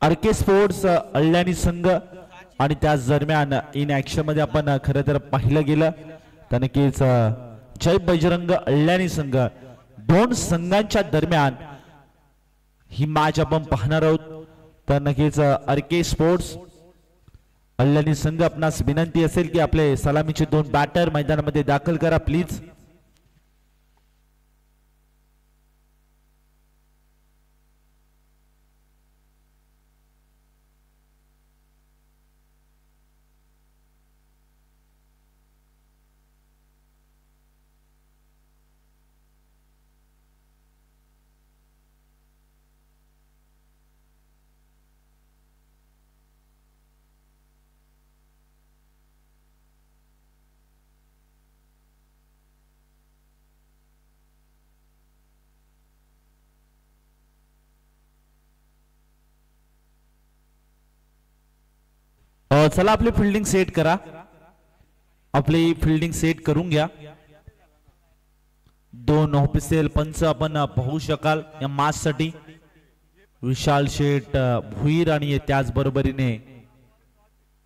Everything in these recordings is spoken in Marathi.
आरके स्पोर्ट्स अल्यानी संघ आणि त्याच दरम्यान इन ऍक्शन मध्ये आपण खरं तर पाहिलं गेलं तर नक्कीच जय बजरंग अल्यानी संघ दोन संघांच्या दरम्यान ही मॅच आपण पाहणार आहोत। तर नक्कीच आरके स्पोर्ट्स अल्यानी संघ आपणास विनंती असेल की आपले सलामीचे दोन बॅटर मैदानामध्ये दाखल करा प्लीज। चला आपली फिल्डिंग सेट करा, आपली फिल्डिंग सेट करून घ्या। दोन ऑफिशियल पंच आपण पाहू शकाल या मॅच साठी विशाल शेठ भुईर आणि त्याच बरोबरीने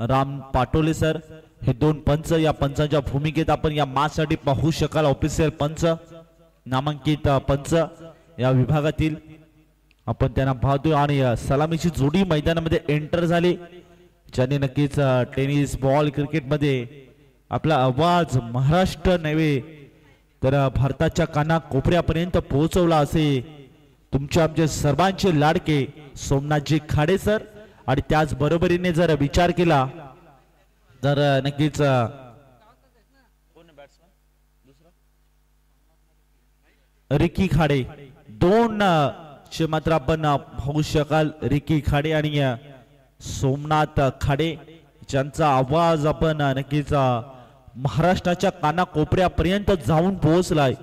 राम पाटोले सर हे दोन पंच या पंचांच्या भूमिकेत आपण या मॅच साठी पाहू शकाल। ऑफिशियल पंच नामांकित पंच या विभागातील आपण त्यांना पाहतोय आणि सलामीची जोडी मैदानामध्ये एंटर झाली ज्यांनी नक्कीच टेनिस बॉल क्रिकेट मध्ये आपला आवाज महाराष्ट्र नव्हे तर भारताच्या काना कोपऱ्यापर्यंत पोहोचवला असे तुमचे आमचे सर्वांचे लाडके सोमनाथजी खाडे सर। आणि त्याच बरोबरीने जर विचार केला तर नक्कीच रिकी खाडे दोन चे मात्र आपण पाहू शकाल। रिकी खाडे आणि सोमनाथ खाडे ज्यांचा आवाज आपण नक्कीच महाराष्ट्राच्या कानाकोपऱ्यापर्यंत जाऊन पोहोचलाय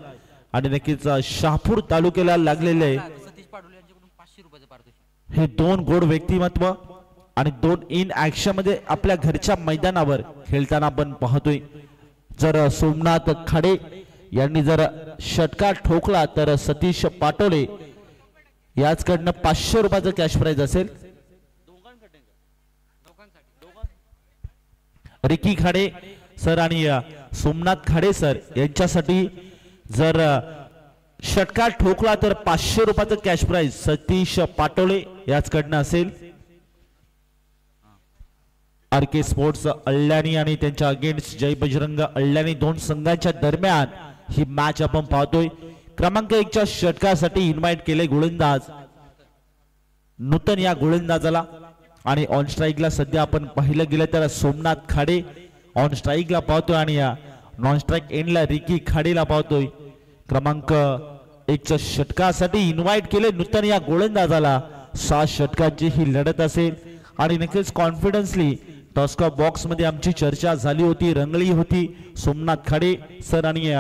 आणि नक्कीच शहापूर तालुक्याला लागलेले हे दोन गोड व्यक्तिमत्व आणि दोन इन ऍक्शन मध्ये आपल्या घरच्या मैदानावर खेळताना आपण पाहतोय। जर सोमनाथ खाडे यांनी जर षटकार ठोकला तर सतीश पाटोले याचकडनं 500 रुपयाचं कॅश प्राइज असेल। रिकी खाडे सर आणि सोमनाथ खाडे सर यांच्यासाठी जर षटकार ठोकला तर 500 रुपयाचं कॅश प्राइज सतीश पाटोळे याचकडनं असेल। आरके स्पोर्ट्स अल्यानी आणि त्यांच्या अगेन्स्ट जय बजरंग अल्यानी दोन संघांच्या दरम्यान ही मॅच आपण पाहतोय। क्रमांक 1 च्या षटकासाठी इन्व्हाइट केले गोलंदाज नूतन या गोलंदाजाला आणि ऑन स्ट्राइकला सध्या आपण पाहिलं गेलं तर सोमनाथ खाडे ऑन स्ट्राइकला पाहतोय आणि नॉन स्ट्राइक एंडला रिकी खाडेला पाहतोय। क्रमांक 1 च्या षटकासाठी इन्व्हाइट केले नूतन या गोलंदाजाला 6 षटकांची ही लढत असेल आणि नक्कीच कॉन्फिडन्सली टॉस्कॉप बॉक्स मध्ये आमची चर्चा झाली होती, रंगली होती। सोमनाथ खाडे सर आणि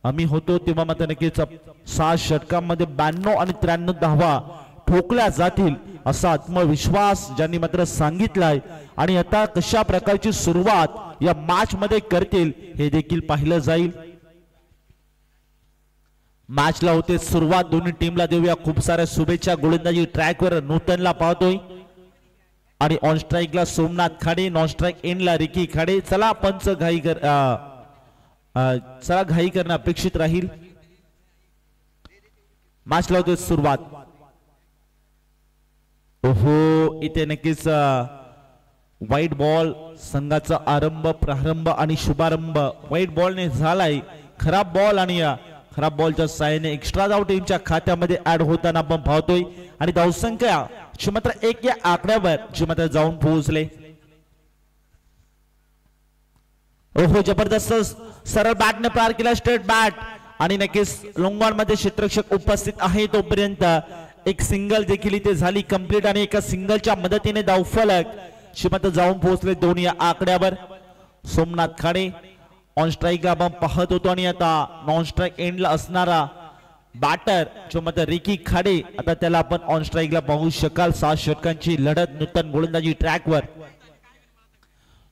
आम्ही होतो तेव्हा मात्र नक्कीच 6 षटकांमध्ये 92 आणि 93 धावा ठोकल्या जातील असा आत्मविश्वास ज्यांनी मात्र सांगितलाय आणि आता कशा प्रकारची सुरुवात या मॅच मध्ये करतील हे देखील पाहिलं जाईल। मॅचला होते सुरुवात, दोन्ही टीमला देऊया खूप साऱ्या शुभेच्छा। गोलंदाजी ट्रॅकवर नूतनला पाहतोय आणि ऑन स्ट्राइकला सोमनाथ खाडे, नॉन स्ट्राइक एंडला रिकी खाडे। चला पंच घाई कर चला घाई करणं अपेक्षित राहील। मॅचला होते सुरुवात। ओहो इथे नक्कीच व्हाईट बॉल संघाचा आरंभ प्रारंभ आणि शुभारंभ व्हाईट बॉलने झालाय। खराब बॉल आणि खराब बॉलच्या साहाय्याने एक्स्ट्रा धाव टीमच्या खात्यामध्ये ऍड होताना आपण पाहतोय आणि धावसंख्या मात्र 1 या आकड्यावर जी मात्र जाऊन पोहोचले। ओहो जबरदस्त सरळ बॅटने पार केला, स्ट्रेट बॅट आणि नक्कीच लोंगॉन मध्ये क्षेत्ररक्षक उपस्थित आहे तोपर्यंत एक सिंगल देखील इथे झाली कंप्लीट आणि एका सिंगलच्या मदतीने धावफलक शिमत जाऊन पोहोचले 2 या आकड्यावर। सोमनाथ खाडे ऑन स्ट्राइकला आपण पाहत होतो आणि आता नॉन स्ट्राइक एंडला असणारा बॅटर जो मात्र रिकी खाडे आता त्याला आपण ऑन स्ट्राइकला पाहू शकाल। 6 षटकांची लढत, नूतन गोलंदाजी ट्रॅकवर।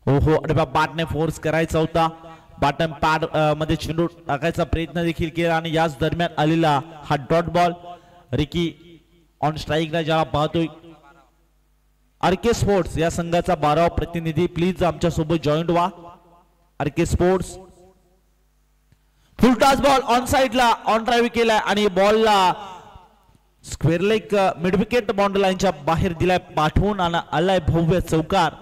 ओहो अरे बॅटने फोर्स करायचा होता, बॉटम पॅड मध्ये चेंडू टाकायचा प्रयत्न देखील केला आणि याच दरम्यान आलेला हा डॉट बॉल। रिकी ऑन स्ट्राइकला ज्याला पाहतोय आरके स्पोर्ट्स या संघाचा 12वा प्रतिनिधी प्लीज आमच्या सोबत जॉईंट व्हा. RK sports full toss ball on साइडला ऑन ड्राइव्ह केलाय आणि बॉलला square leg mid wicket boundary लाईनच्या बाहेर दिलाय पाठवून आणि आलाय भव्य चौकार.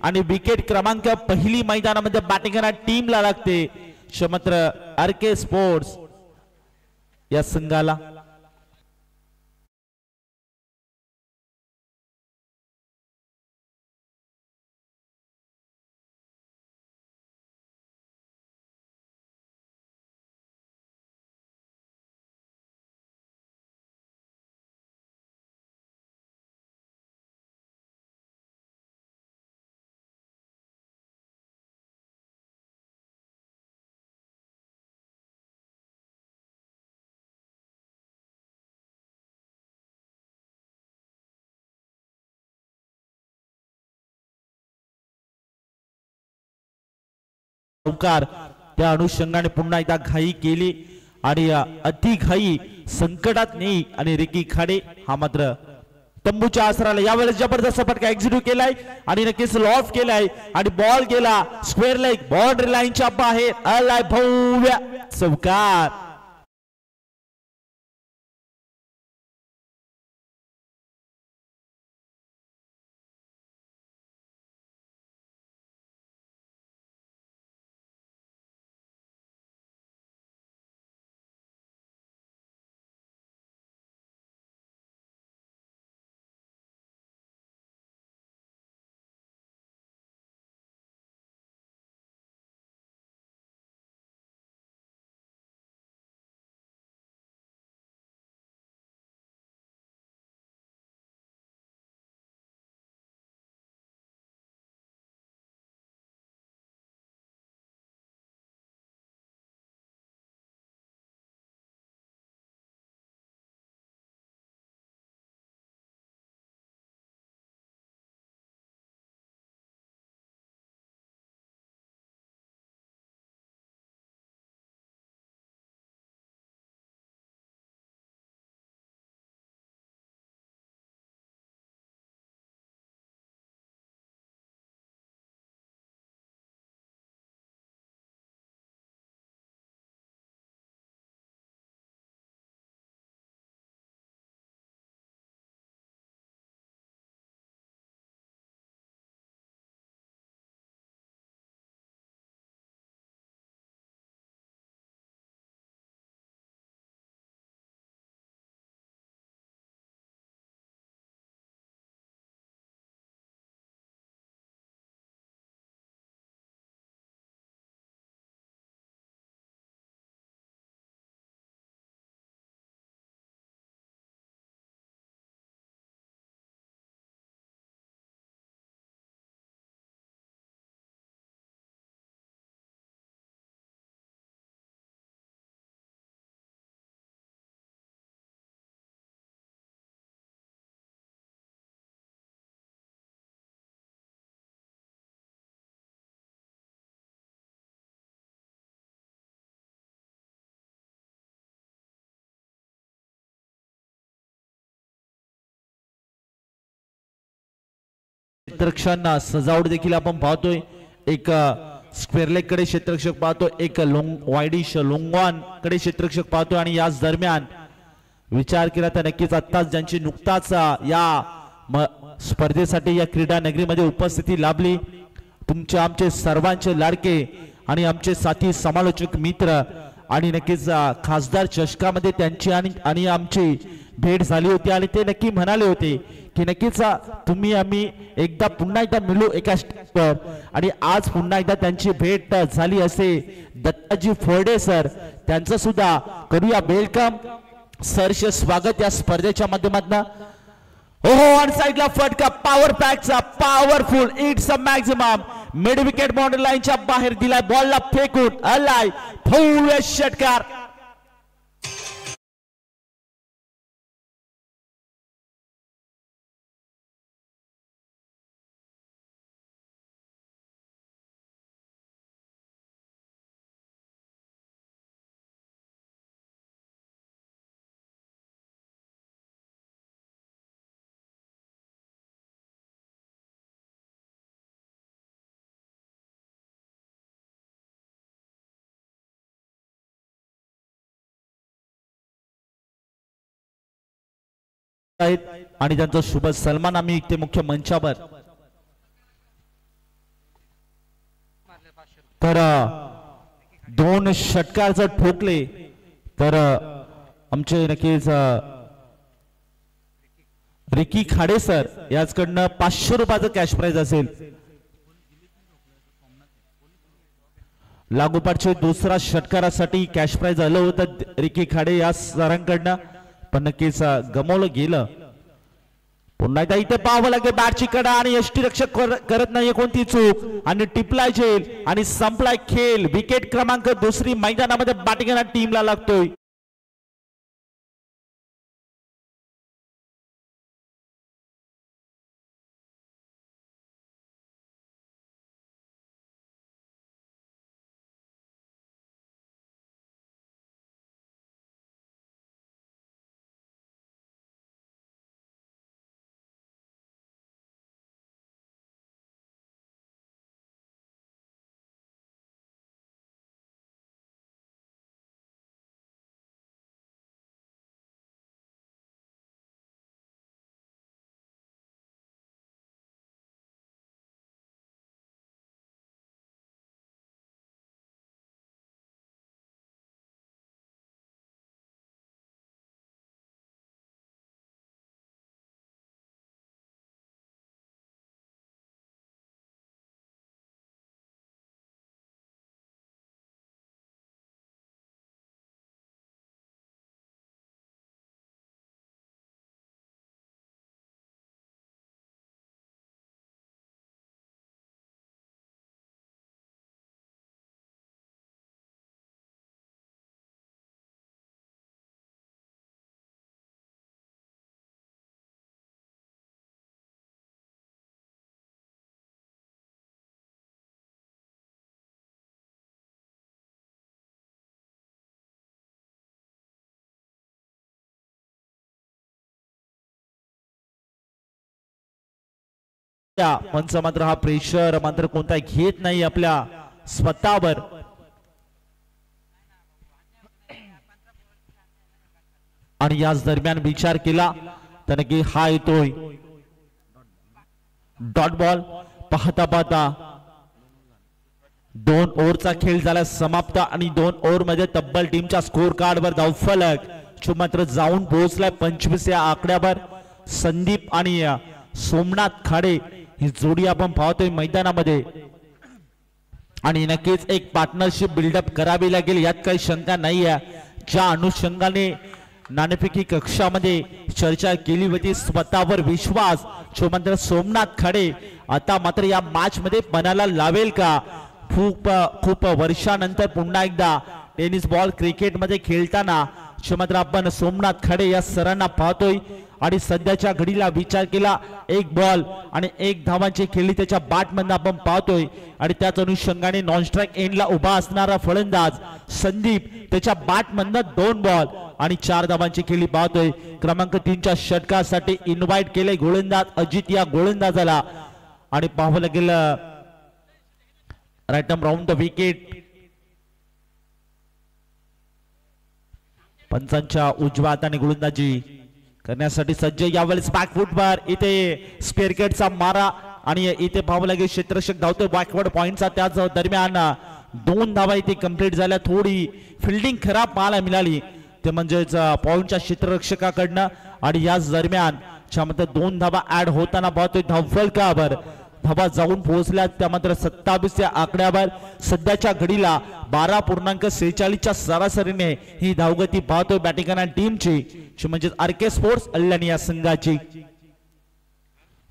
आणि विकेट क्रमांक पहिली मैदानामध्ये बॅटिंग करणाऱ्या टीमला लागते. क्षमत्र आरके स्पोर्ट्स या संघाला. त्या अनुषंगाने पुन्हा एकदा घाई केली आणि अति घाई संकटात नाही आणि रिकी खाडे हा मात्र तंबूच्या आसराला यावेळेस जबरदस्त फटका एक्झिक्यूट केलाय आणि नक्कीच लॉफ केलाय आणि बॉल गेला स्क्वेअर लेग बाउंड्री लाईनच्या बाहेर. आलाय भव्य चौकार. क्षेत्ररक्षण सजावट देखील आपण पाहतोय. एक स्क्वेअर लेग कडे क्षेत्ररक्षक पाहतो, एक वायडिश लोंगवान कडे क्षेत्ररक्षक पाहतो आणि याच दरम्यान विचार केला तर नक्कीच आत्ताच ज्यांची नुकताच या स्पर्धेसाठी या क्रीडा नगरीमध्ये उपस्थिती लाभली तुमचे आमचे सर्वांचे लाडके आणि आमचे साथी समालोचक मित्र आणि नक्कीच खासदार चषकामध्ये त्यांची आणि आमची भेट झाली होती आणि ते नक्की म्हणाले होते की नक्कीच तुम्ही आम्ही एकदा पुन्हा एकदा मिळू एका स्टेजवर आणि आज पुन्हा एकदा त्यांची भेट झाली असे दत्ताजी फोर्डे सर त्यांचं सुद्धा करूया वेलकम सरचे स्वागत या स्पर्धेच्या माध्यमातून. ओहो ऑन साइडला फटका पॉवर पॅकचा powerful it's a maximum mid wicket boundary लाईनच्या बाहेर दिलाय बॉलला फेकून अलाय भव्य षटकार आणि त्यांचा शुभ सन्मान आम्ही इथे मुख्य मंचावर तर दोन षटकार जर ठोकले तर आमचे नक्कीच रिकी खाडे सर याचकडनं 500 रुपयाचं कॅश प्राइज असेल लागोपाठच्या दुसरा षटकारासाठी कॅश प्राइज आलं होतं रिकी खाडे या सरांकडनं पण नक्कीच गमावलं गेलं पुन्हा एकदा इथे पाहावं लागेल बॅटची कडा आणि यष्टीरक्षक करत नाहीये कोणती चूक आणि टिपलाय झेल आणि संपलाय खेळ विकेट क्रमांक दुसरी मैदानामध्ये बॅटिंग टीमला लागतोय पंच मात्र हा प्रेशर मात्र कोणता घेत नाही आपल्या स्वतःवर आणि याच दरम्यान विचार केला तर की हा येतोय डॉट बॉल पाहता पाहता 2 ओव्हरचा खेळ झाला समाप्त आणि 2 ओव्हर मध्ये तब्बल टीमच्या स्कोर कार्ड वर धावफलक मात्र जाऊन पोहोचलाय 25 या आकड्यावर संदीप आणि सोमनाथ खाडे ही जोडी आपण पाहतोय मैदानामध्ये आणि नक्कीच एक पार्टनरशिप बिल्डअप करावी लागेल यात काही शंका नाही आहे ज्या अनुषंगाने नाणेफेकी कक्षामध्ये चर्चा केली होती स्वतःवर विश्वास मात्र सोमनाथ खाडे आता मात्र या मॅच मध्ये पणाला लावेल का खूप वर्षानंतर पुन्हा एकदा टेनिस बॉल क्रिकेट मध्ये खेळताना मात्र आपण सोमनाथ खाडे या सरांना पाहतोय आणि सध्याच्या घडीला विचार केला 1 बॉल आणि 1 धावांची खेळी त्याच्या बॅट मधून आपण पाहतोय आणि त्याच अनुषंगाने नॉन स्ट्राइक एंडला उभा असणारा फलंदाज संदीप त्याच्या बॅट मधून 2 बॉल आणि 4 धावांची खेळी पाहतोय क्रमांक 3 च्या षटकासाठी इन्व्हाइट केले गोलंदाज अजित या गोलंदाजाला आणि पाहावं लागेल राईट राऊंड द विकेट पंचांच्या उजव्या हाताने गोलंदाजी करण्यासाठी सज्ज यावेळेस बॅक फुटवर इथे स्पेअरकेटचा मारा आणि इथे पाहावं लागेल क्षेत्ररक्षक धावतोय बॅकवर्ड पॉइंटचा त्याच दरम्यान 2 धावा इथे कंप्लीट झाल्या थोडी फिल्डिंग खराब पाहायला मिळाली ते म्हणजेच पॉइंटच्या क्षेत्ररक्षकाकडनं आणि याच दरम्यान ज्यामध्ये 2 धावा ऍड होताना पाहतोय धावफलकावर धावा जाऊन पोहोचल्या त्या मात्र 27 या आकड्यावर सध्याच्या घडीला 12.46 च्या सरासरीने ही धावगती पाहतोय बॅटिंग टीमची म्हणजे आरके स्पोर्ट्स अल्यानी या संघाची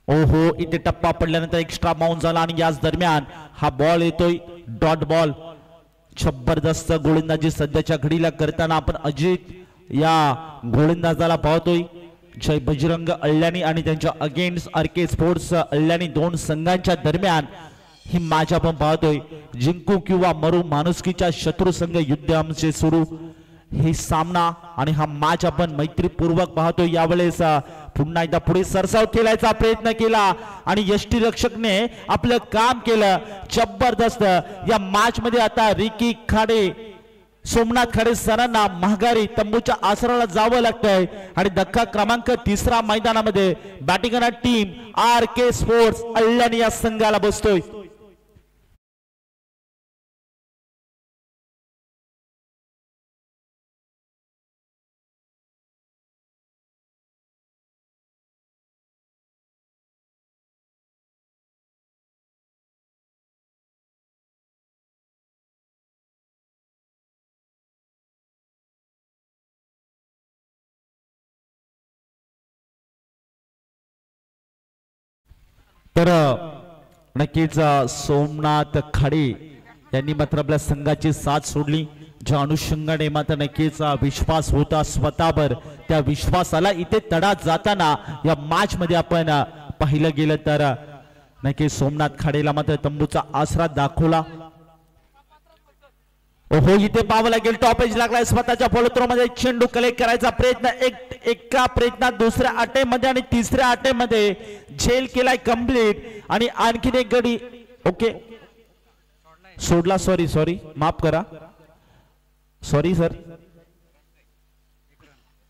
ओहो इथे टप्पा पडल्यानंतर एक्स्ट्रा बाउंस झाला आणि याच दरम्यान हा बॉल येतोय डॉट बॉल. जबरदस्त गोलंदाजी सध्याच्या घडीला करताना आपण अजित या गोलंदाजाला पाहतोय. जय बजरंग अल्ल्यानी आणि त्यांच्या अगेन्स्ट आरके स्पोर्ट्स अल्ल्यानी दोन संघांच्या दरम्यान ही मॅच आपण पाहतोय. जिंकू किंवा मरू माणुसकीच्या शत्रू संघ युद्ध आमचे सुरू ही सामना आणि हा मॅच आपण मैत्रीपूर्वक पाहतोय. यावेळेस पुन्हा एकदा पुढे सरसाव खेळायचा प्रयत्न केला आणि यष्टी रक्षकने आपलं काम केलं जबरदस्त. या मॅच मध्ये आता रिकी खाडे सोमनाथ खाडे सरांना महागारी तंबूच्या आसराला जावं लागतंय आणि धक्का क्रमांक 3 मैदानामध्ये बॅटिंग करणारी टीम आर के स्पोर्ट्स अल्ल्यानी या संघाला बसतोय. तर नक्कीच सोमनाथ खाडे यांनी मात्र आपल्या संघाची साथ सोडली. ज्या अनुषंगाने मात्र नक्कीच विश्वास होता स्वतःवर त्या विश्वासाला इथे तडा जाताना या मॅच मध्ये आपण पाहिलं गेलं तर नक्कीच सोमनाथ खाडेला मात्र तंबूचा आसरा दाखवला. ओहो इथे पाहावं लागेल टॉप एज लागलाय स्वतःच्या फॉलोथ्रो मध्ये चेंडू कलेक्ट करायचा प्रयत्न एका प्रयत्नात दुसऱ्या अटेमध्ये आणि तिसऱ्या अटेमध्ये झेल केलाय कंप्लीट आणि आणखीन एक गडी ओके सोडला. सॉरी माफ करा सॉरी सर.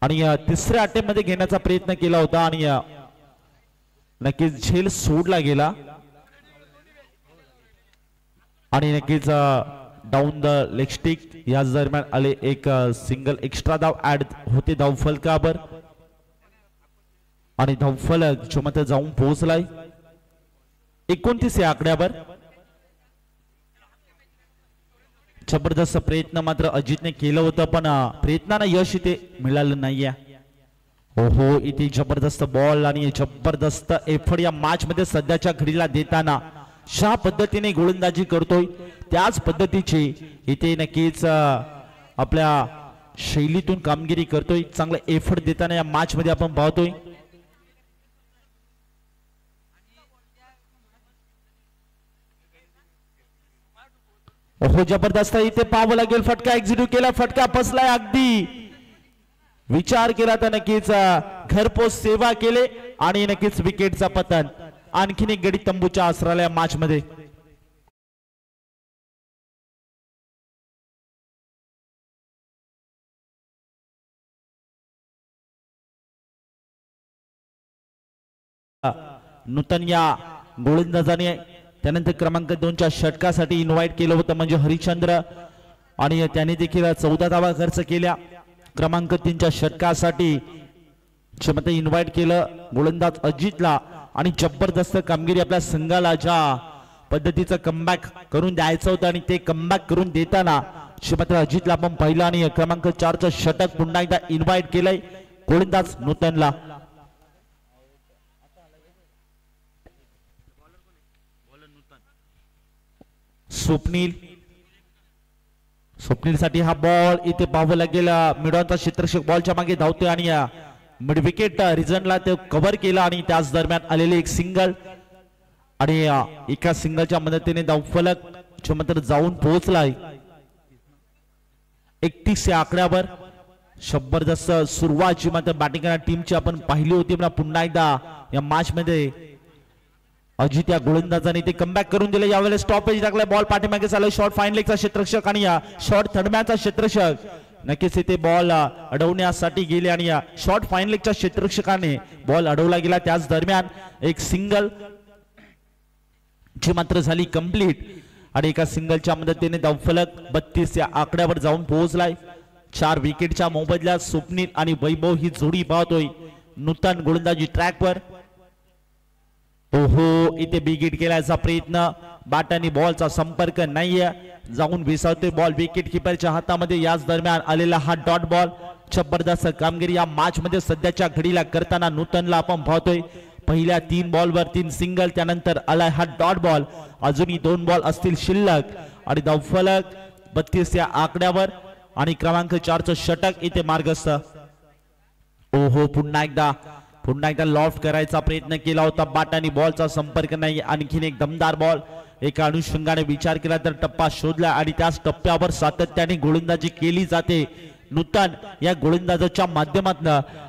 आणि तिसऱ्या अटेमध्ये घेण्याचा प्रयत्न केला होता आणि नक्कीच झेल सोडला गेला आणि नक्कीच डाऊन द लेग स्टिक याच दरम्यान आले एक सिंगल एक्स्ट्रा धाव ऍड होते धावफलकावर आणि धावफलक जो मात्र जाऊन पोहोचलाय 29 या आकड्यावर. जबरदस्त प्रयत्न मात्र अजितने केलं होतं पण प्रयत्नांना यश इथे मिळालं नाहीये. ओहो इथे जबरदस्त बॉल आणि जबरदस्त एफर्ट या मॅच मध्ये सध्याच्या घडीला देताना ज्या पद्धतीने गोलंदाजी करतोय त्याच पद्धतीची इथे नक्कीच आपल्या शैलीतून कामगिरी करतोय. चांगला एफर्ट देताना या मॅच मध्ये आपण पाहतोय. ओहो जबरदस्त इथे पाहावं लागेल फटका एक्झिक्यूट केला फटका फसलाय अगदी विचार केला तर नक्कीच घरपोच सेवा केले आणि नक्कीच विकेटचा पतन. आणखीन एक गडी तंबूच्या आसराला या मॅच मध्ये. नूतन या गोलंदाजाने त्यानंतर क्रमांक 2 च्या षटकासाठी इन्व्हाइट केलं होतं म्हणजे हरिश्चंद्र आणि त्याने देखील 14 धावा खर्च केल्या. क्रमांक 3 च्या षटकासाठी इन्व्हाइट केलं गोलंदाज अजितला आणि जबरदस्त कामगिरी आपल्या संघाला ज्या पद्धतीचं कमबॅक करून द्यायचं होतं आणि ते कमबॅक करून देताना मात्र अजितला आपण पाहिलं आणि क्रमांक 4 चं षटक पुन्हा एकदा इन्व्हाइट केलंय गोलंदाज नूतनला. स्वप्नील साठी हा बॉल इथे पाहावं लागेल. मिडॉनचा क्षेत्ररक्षक बॉलच्या मागे धावतोय आणि मिड विकेट रिझनला ते कव्हर केला आणि त्याच दरम्यान आलेले एक सिंगल आणि एका सिंगलच्या मदतीने धावफलक मात्र जाऊन पोहोचलाय 31 या आकड्यावर. जबरदस्त सुरुवात जी मात्र बॅटिंग करणाऱ्या टीमची आपण पाहिली होती. पुन्हा एकदा या मॅच मध्ये अजित या गोलंदाजाने ते कमबॅक करून दिले. यावेळेस स्टॉप एज टाकलाय बॉल पाठीमागे चालू शॉर्ट फाईन लेगचा क्षेत्ररक्षक आणि या शॉर्ट थर्डमॅनचा क्षेत्ररक्षक नक्कीच इथे बॉल अडवण्यासाठी गेले आणि या शॉर्ट फाईन लेगच्या क्षेत्ररक्षकाने बॉल अडवला गेला. त्याच दरम्यान एक सिंगल जी मात्र झाली कंप्लीट आणि एका सिंगलच्या मदतीने धावफलक 32 या आकड्यावर जाऊन पोहोचलाय. 4 विकेटच्या मोबदल्यात स्वप्नील आणि वैभव ही जोडी पाहतोय नूतन गोलंदाजी ट्रॅकवर. ओहो इथे बिग हिट केल्याचा प्रयत्न बॅट आणि बॉलचा संपर्क नाहीये जाऊन विसावतोय बॉल विकेट किपरच्या हातामध्ये. याच दरम्यान आलेला हा डॉट बॉल. जबरदस्त कामगिरी या मॅच मध्ये सध्याच्या घडीला करताना नूतनला आपण पाहतोय पहिल्या 3 बॉलवर 3 सिंगल, त्यानंतर आलाय हा डॉट बॉल, अजूनही 2 बॉल असतील शिल्लक आणि धावफलक 32 या आकड्यावर आणि क्रमांक 4 चं षटक इथे मार्गस्थ. ओहो, पुन्हा एकदा लॉफ्ट करायचा प्रयत्न केला होता बॅट आणि बॉलचा संपर्क नाही. आणखीन एक दमदार बॉल. एका अनुषंगाने विचार केला तर टप्पा शोधला आणि त्याच टप्प्यावर सातत्याने गोलंदाजी केली जाते नूतन या गोलंदाजाच्या माध्यमातून.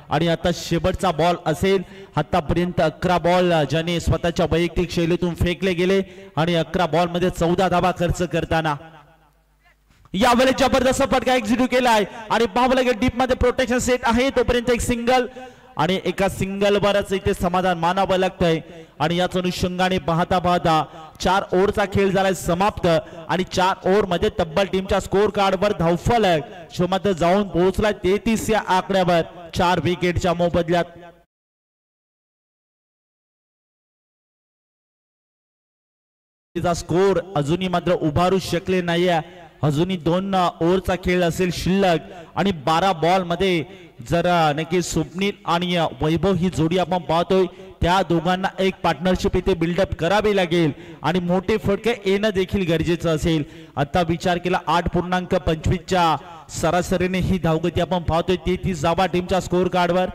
आणि आता शेवटचा बॉल असेल. आतापर्यंत 11 बॉल ज्याने स्वतःच्या वैयक्तिक शैलीतून फेकले गेले आणि 11 बॉल मध्ये 14 धावा खर्च करताना यावेळी जबरदस्त फटका एक्झिक्यूट केलाय आणि बावलगे डीप मध्ये प्रोटेक्शन सेट आहे. तोपर्यंत एक सिंगल आणि एका सिंगल वरच इथे समाधान मानावं लागतंय. आणि याच अनुषंगाने पाहता 4 ओव्हरचा खेळ झालाय समाप्त आणि 4 ओव्हर मध्ये तब्बल टीमच्या स्कोर कार्डवर धावफलक जो मात्र जाऊन पोहोचलाय 33 या आकड्यावर 4 विकेटच्या मोबदल्यात. स्कोर अजूनही मात्र उभारू शकले नाहीये. अजूनही 2 ओव्हरचा खेळ असेल शिल्लक आणि 12 बॉल मध्ये जर नक्की स्वप्नील आणि वैभव ही जोडी आपण पाहतोय त्या दोघांना एक पार्टनरशिप इथे बिल्डअप करावी लागेल आणि मोठे फटके येणं देखील गरजेचं असेल. आता विचार केला 8.25 च्या सरासरीने ही धावगती आपण पाहतोय. 33 धावा टीमच्या स्कोर कार्डवर,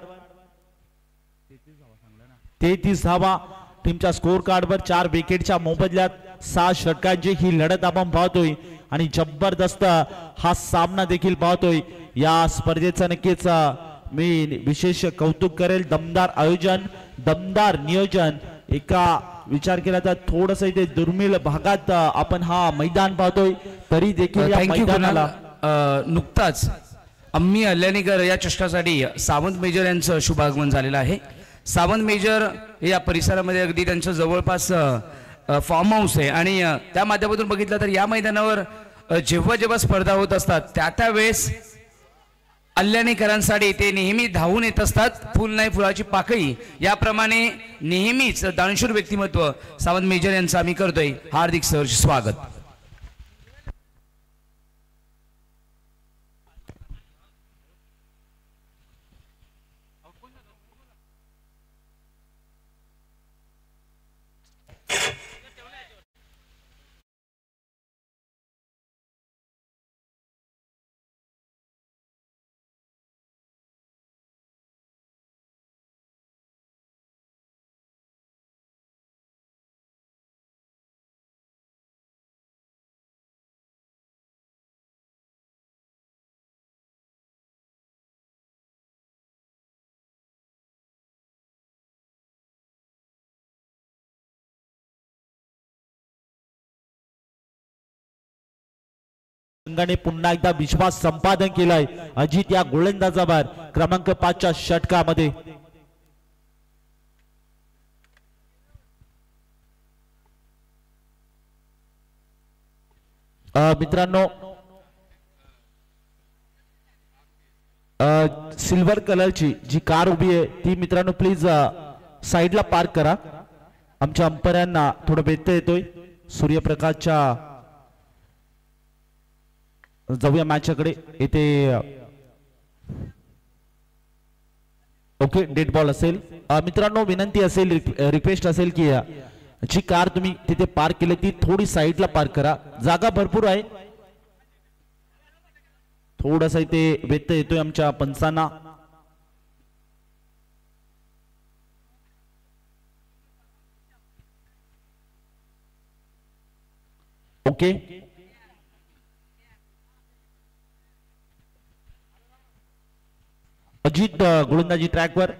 33 धावा टीमच्या स्कोर कार्डवर 4 विकेटच्या मोबदल्यात 6 षटकांची ही लढत आपण पाहतोय आणि जबरदस्त हा सामना देखील पाहतोय. या स्पर्धेचं नक्कीच मी विशेष कौतुक करेल. दमदार आयोजन, दमदार नियोजन. एका विचार केला तर थोडस इथे दुर्मिळ भागात आपण हा मैदान पाहतोय तरी देखील या मैदानाला नुकताच अम्मी अल्यानीकर या चषकासाठी सावंत मेजर यांचं शुभागमन झालेलं आहे. सावंत मेजर या परिसरामध्ये अगदी त्यांच्या जवळपास फॉर्म हाऊस आहे आणि त्या माध्यमातून बघितलं तर या मैदानावर जेव्हा स्पर्धा होत असतात त्यावेळेस अल्यानीकरांसाठी ते नेहमी धावून येत असतात. फुल नाही फुलाची पाकळी याप्रमाणे नेहमीच दानशूर व्यक्तिमत्व सावंत मेजर यांचं आम्ही करतोय हार्दिक सहर्ष स्वागत. संघाने पुन्हा एकदा विश्वास संपादन केलाय अजित या गोलंदाजावर क्रमांक 5 च्या षटकामध्ये. मित्रांनो सिल्वर कलरची जी कार उभी आहे ती मित्रांनो प्लीज साइडला पार्क करा. आमच्या अंपायरांना थोडं व्यत्यय येतोय. सूर्यप्रकाशच्या जाऊया मॅचकडे. इथे ओके डेड बॉल असेल. मित्रांनो विनंती असेल, रिक्वेस्ट असेल की जी कार तुम्ही तिथे पार्क केली ती थोडी साईडला पार्क करा. जागा भरपूर आहे. थोडासा इथे व्यत्यय येतोय आमच्या पंचांना. ओके अजित गोलंदाजी ट्रॅकवर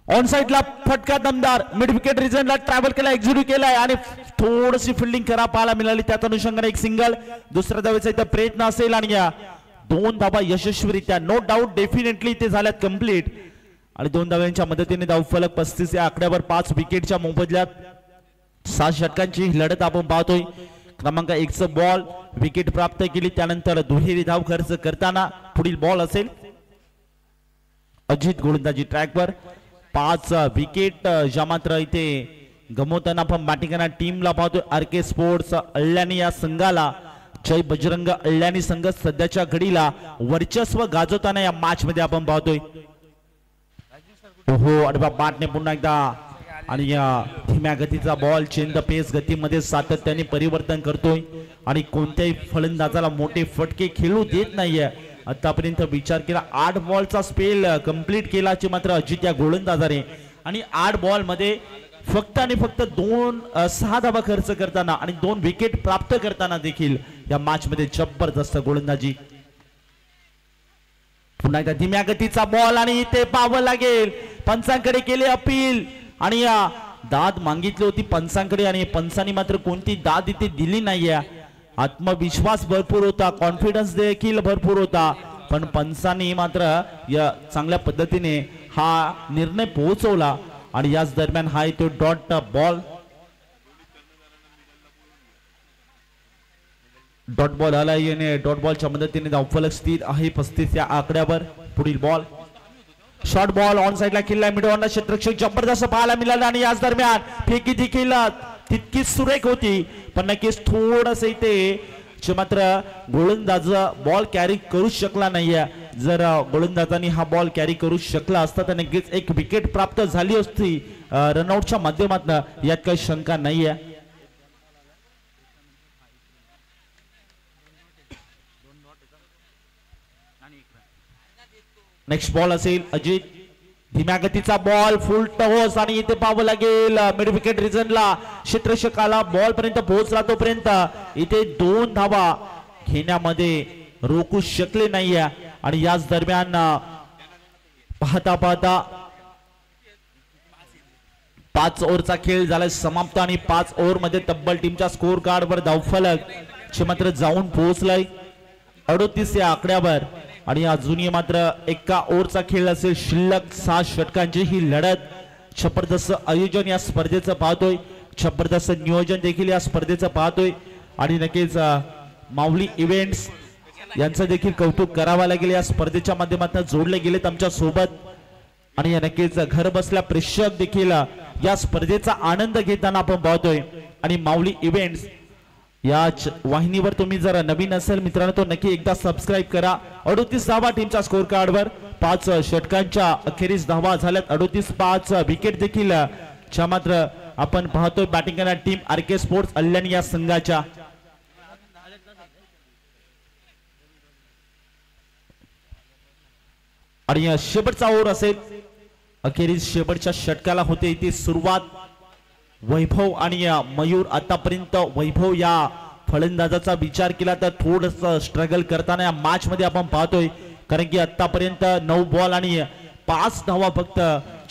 ऑन साइडला फटका दमदार मिड विकेट रिजनला ट्रॅव्हल केला, एक्झिक्यूट केलाय आणि थोडीशी फिल्डिंग करा पाहायला मिळाली. त्यात अनुषंगाने एक सिंगल, दुसऱ्या धावेचा इथे प्रयत्न असेल आणि या 2 धावा यशस्वीरित्या नो डाऊट डेफिनेटली ते झाल्यात कंप्लीट. आणि 2 धाव्यांच्या मदतीने धावफलक 35 या आकड्यावर 5 विकेटच्या मोबदल्यात 6 षटकांची लढत आपण पाहतोय. क्रमांक 1 चं बॉल विकेट प्राप्त केली, त्यानंतर दुहेरी धाव खर्च करताना पुढील बॉल असेल. अजित गोलंदाजी ट्रॅकवर 5 विकेट ज्या मात्र इथे गमवताना आपण बॅटिंगना टीमला पाहतोय. आरके स्पोर्ट्स अल्यानी या संघाला जय बजरंग अल्यानी संघ सध्याच्या घडीला वर्चस्व गाजवताना या मॅच मध्ये आपण पाहतोय. ओहो आणि बाटने पुन्हा एकदा आणि धीम्या गतीचा बॉल चेंज द पेस गतीमध्ये सातत्याने परिवर्तन करतोय आणि कोणत्याही फलंदाजाला मोठे फटके खेळू देत नाहीये. आतापर्यंत विचार केला 8 बॉलचा स्पेल कंप्लीट केलाची मात्र अजित या गोलंदाजाने आणि 8 बॉल मध्ये फक्त आणि फक्त 6 धावा खर्च करताना आणि 2 विकेट प्राप्त करताना देखील या मॅच मध्ये जबरदस्त गोलंदाजी. पुन्हा एकदा धीम्या गतीचा बॉल आणि इथे पाहावं लागेल पंचांकडे केले अपील आणि दाद मागितली होती पंचांकडे आणि पंचांनी मात्र कोणती दाद इथे दिली नाहीये. आत्मविश्वास भरपूर होता, कॉन्फिडन्स देखील भरपूर होता, पण पंचांनी मात्र या चांगल्या पद्धतीने हा निर्णय पोहोचवला आणि याच दरम्यान हा तो डॉट बॉल आला येणे. डॉट बॉलच्या मदतीने धावफलक स्थिर आहे 35 या आकड्यावर. पुढील बॉल शॉर्ट बॉल ऑन साइडला खेळला मिड ऑनला क्षेत्ररक्षक जबरदस्त पाहायला मिळाला आणि याच दरम्यान फेकी देखील तितकी सुरेख होती, पण नक्कीच थोडस इथे मात्र गोलंदाज बॉल कॅरी करू शकला नाहीये. जर गोलंदाजांनी हा बॉल कॅरी करू शकला असता तर नक्कीच एक विकेट प्राप्त झाली असती रनआउटच्या माध्यमातून, यात काही शंका नाहीये. नेक्स्ट बॉल असेल अजित. धीम्या गतीचा बॉल फुल टॉस आणि इथे पाहावं लागेल मिड विकेट रिजनला क्षेत्ररक्षकाला बॉल पर्यंत पोहोचला तोपर्यंत इथे 2 धावा घेण्यामध्ये रोखू शकले नाहीये आणि याच दरम्यान पाहता पाहता 5 ओव्हरचा खेळ झाला समाप्त आणि 5 ओव्हर मध्ये तब्बल टीमच्या स्कोर कार्डवर धावफलक मात्र जाऊन पोहोचलाय 38 या आकड्यावर आणि अजूनही मात्र एका ओव्हरचा खेळ असेल शिल्लक. 6 षटकांची ही लढत. जबरदस्त आयोजन या स्पर्धेचं पाहतोय, जबरदस्त नियोजन देखील या स्पर्धेचं पाहतोय आणि नक्कीच माऊली इव्हेंट्स यांचं देखील कौतुक करावं लागेल. या स्पर्धेच्या माध्यमातून जोडले गेलेत आमच्या सोबत आणि नक्कीच घर बसल्या प्रेक्षक देखील या स्पर्धेचा आनंद घेताना आपण पाहतोय. आणि माऊली इव्हेंट्स या वाहिनीवर तुम्ही जर नवीन असेल मित्रांनो तो नक्की एकदा सबस्क्राइब करा. 38 धावा टीमच्या स्कोर कार्डवर. 5 षटकांच्या अखेरीस धावा झाल्यात 38. 5 विकेट देखील मात्र आपण पाहतोय बॅटिंग करणारी टीम आरके स्पोर्ट्स अल्यानी या संघाच्या. आणि शेवटचा ओव्हर असेल अखेरीस शेवटच्या षटकाला होते इथे सुरुवात. वैभव आणि मयूर आतापर्यंत वैभव या फलंदाजाचा विचार केला तर थोडस स्ट्रगल करताना या मॅच मध्ये आपण पाहतोय, कारण की आतापर्यंत 9 बॉल आणि 5 धावा फक्त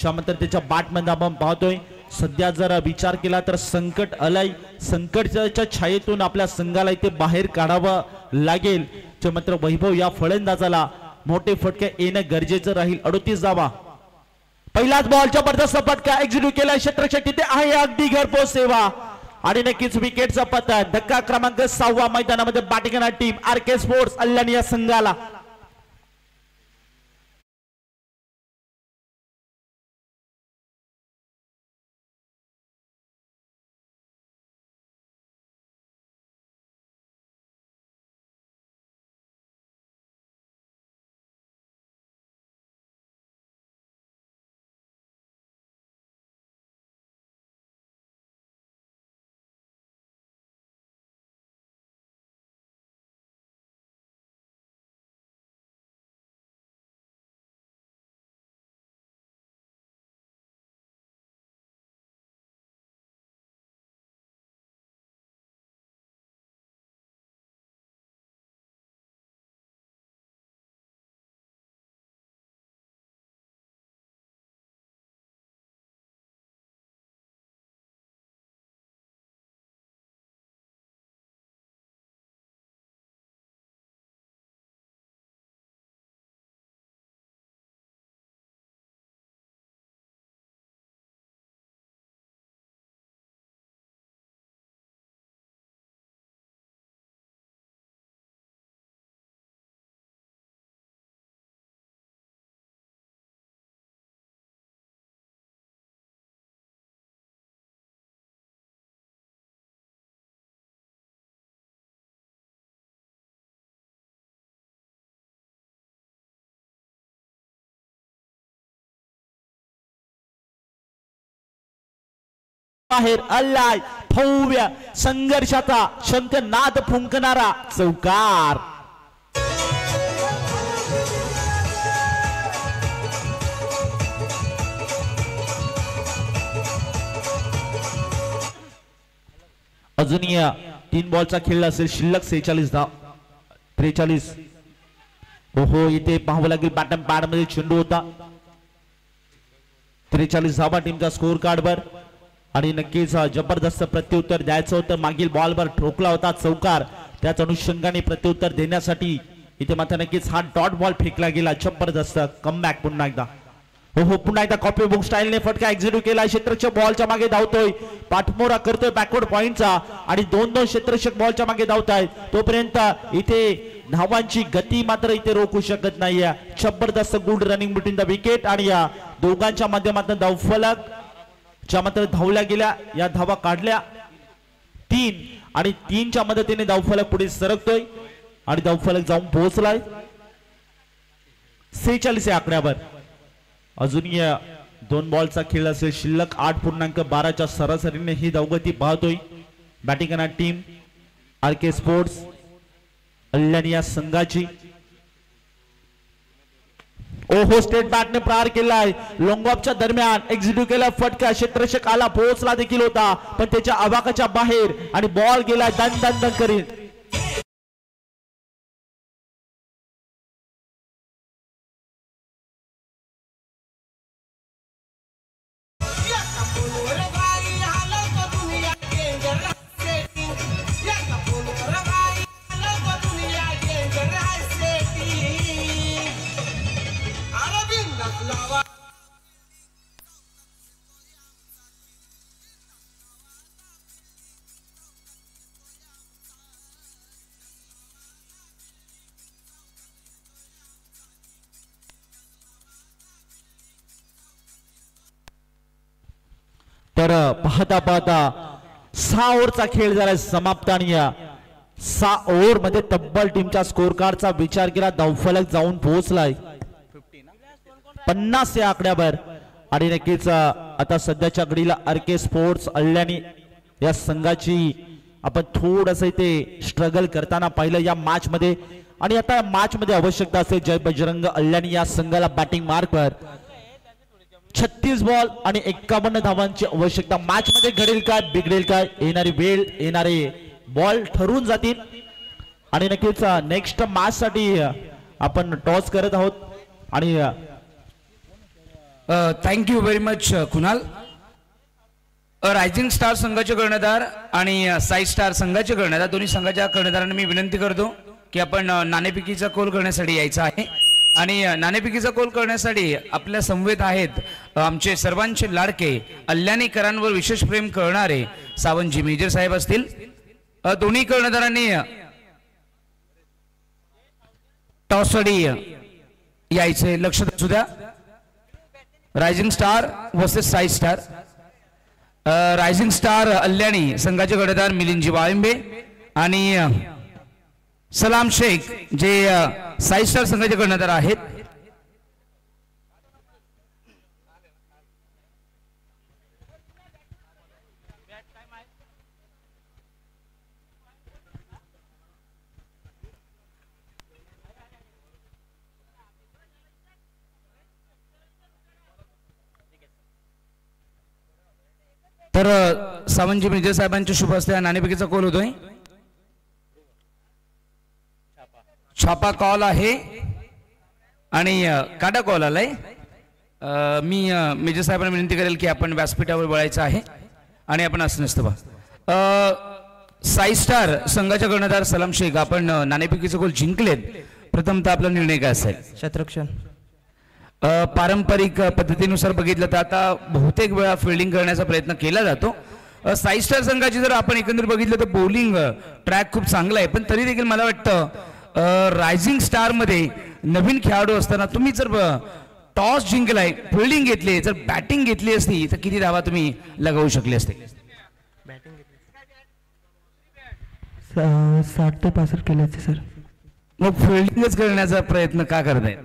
मात्र त्याच्या बॅटमध्ये आपण पाहतोय. सध्या जर विचार केला तर संकट आलंय, संकटाच्या छायेतून आपल्या संघाला इथे बाहेर काढावं लागेल. मात्र वैभव या फलंदाजाला मोठे फटके येणं गरजेचं राहील. 38 धावा. पहिलाच बॉल जबरदस्त फटका एक्झिक्यूट केला क्षेत्ररक्षक तिथे आहे अगदी घरपोच सेवा आणि नक्कीच विकेटचा पतन. धक्का क्रमांक 6 मैदानामध्ये बॅटिंग करणारी टीम आरके स्पोर्ट्स अल्यानी या संघाला. बाहेर आलाय भव्य संघर्षाचा शंखनाद फुंकणारा चौकार. अजूनही 3 बॉलचा खेळ असेल शिल्लक 46 धाव 43. ओहो इथे पाहावं लागेल बॅटम पॅड मध्ये चेंडू होता. 43 धावा टीमचा स्कोर कार्डवर आणि नक्कीच जबरदस्त प्रत्युत्तर द्यायचं होतं. मागील बॉलवर ठोकला होता चौकार. त्याच अनुषंगाने प्रत्युत्तर देण्यासाठी इथे मात्र नक्कीच हा डॉट बॉल फेकला गेला. जबरदस्त कमबॅक पुन्हा एकदा. हो पुन्हा एकदा कॉपी बुक स्टाईलने फटका एक्झिक्यूट केला. क्षेत्ररक्षक बॉलच्या मागे धावतोय पाठमोरा करतोय बॅकवर्ड पॉइंटचा आणि 2-2 क्षेत्ररक्षक बॉलच्या मागे धावतायत. तोपर्यंत इथे धावांची गती मात्र इथे रोखू शकत नाहीये. जबरदस्त good running between the wicket आणि या दोघांच्या माध्यमातून धावफलक च्या मात्र धावल्या गेल्या. या धावा काढल्या 3 आणि 3च्या मदतीने धावफलक पुढे सरकतोय आणि धावफलक जाऊन पोहोचलाय 46 या आकड्यावर. अजूनही 2 बॉलचा खेळ असेल शिल्लक 8.12च्या सरासरीने ही धावगती पाहतोय. बॅटिंग करणार टीम आरके स्पोर्ट्स अल्यानी या संघाची. ओहो स्टेट बॅटने प्रहार केलाय लॉंगऑफच्या दरम्यान एक्झिक्यूट केला फटका. क्षेत्ररक्षक आला पोहोचला देखील होता पण त्याच्या आवाकाच्या बाहेर आणि बॉल गेला दन दन दन करीत. तर पाहता पाहता 6 ओव्हरचा खेळ झाला समाप्त आणि 6 ओव्हर मध्ये तब्बल टीमच्या स्कोर कार्डचा विचार केला धावफलक जाऊन पोहोचलाय 50 या आकड्यावर. आणि नक्कीच आता सध्याच्या घडीला आरके स्पोर्ट्स अल्यानी या संघाची आपण थोडंसं इथे स्ट्रगल करताना पाहिलं या मॅच मध्ये. आणि आता मॅच मध्ये आवश्यकता असेल जय बजरंग अल्यानी या संघाला बॅटिंग मार्कवर 36 बॉल आणि 51 धावांची आवश्यकता. मॅच मध्ये घडेल काय बिघडेल काय येणारी वेळ येणारे बॉल ठरवून जातील. आणि नक्कीच नेक्स्ट मॅच साठी आपण टॉस करत आहोत. आणि thank you very much Kunal. Rising star संघाचे कर्णधार आणि साई स्टार संघाचे कर्णधार दोन्ही संघाच्या कर्णधारांना मी विनंती करतो की आपण नाणेफेकीचा कोल करण्यासाठी यायचा आहे. आणि नाणेफेकीचा कोल करण्यासाठी आपल्या समवेत आहेत आमचे सर्वांचे लाडके अल्यानीकरांवर विशेष प्रेम करणारे सावंतजी मेजर साहेब असतील. दोन्ही कर्णधारांनी टॉससाठी यायचे लक्ष असू द्या. Rising star versus Sai star. Rising star अल्यानी संघाचे कर्णधार मिलिंदजी वाळिंबे आणि सलाम शेख जे साई स्टार संघाचे कर्णधार आहेत. तर सावंतजी मेजर साहेबांच्या शुभ हस्ते नाणेफेकीचा कोल होतोय. छापा कॉल आहे आणि काटा कॉल आलाय. मी मेजर साहेबांना विनंती करेल की आपण व्यासपीठावर बोलायचं आहे आणि आपण असं नसतं साई स्टार संघाच्या कर्णधार सलाम शेख आपण नाणेफेकीचा गोल जिंकलेत. प्रथमतः आपला निर्णय काय असेल? क्षेत्ररक्षण. पारंपरिक पद्धतीनुसार बघितलं तर आता बहुतेक वेळा फिल्डिंग करण्याचा प्रयत्न केला जातो. साई स्टार संघाची जर आपण एकंदर बघितलं तर बॉलिंग ट्रॅक खूप चांगला आहे. पण तरी देखील मला वाटतं रायझिंग स्टार मध्ये नवीन खेळाडू असताना तुम्ही जर टॉस जिंकलाय फिल्डिंग घेतली जर बॅटिंग घेतली असती तर किती धावा तुम्ही लगावू शकले असते? 60 ते 65 केले असते सर. मग फिल्डिंगच करण्याचा प्रयत्न का करताय?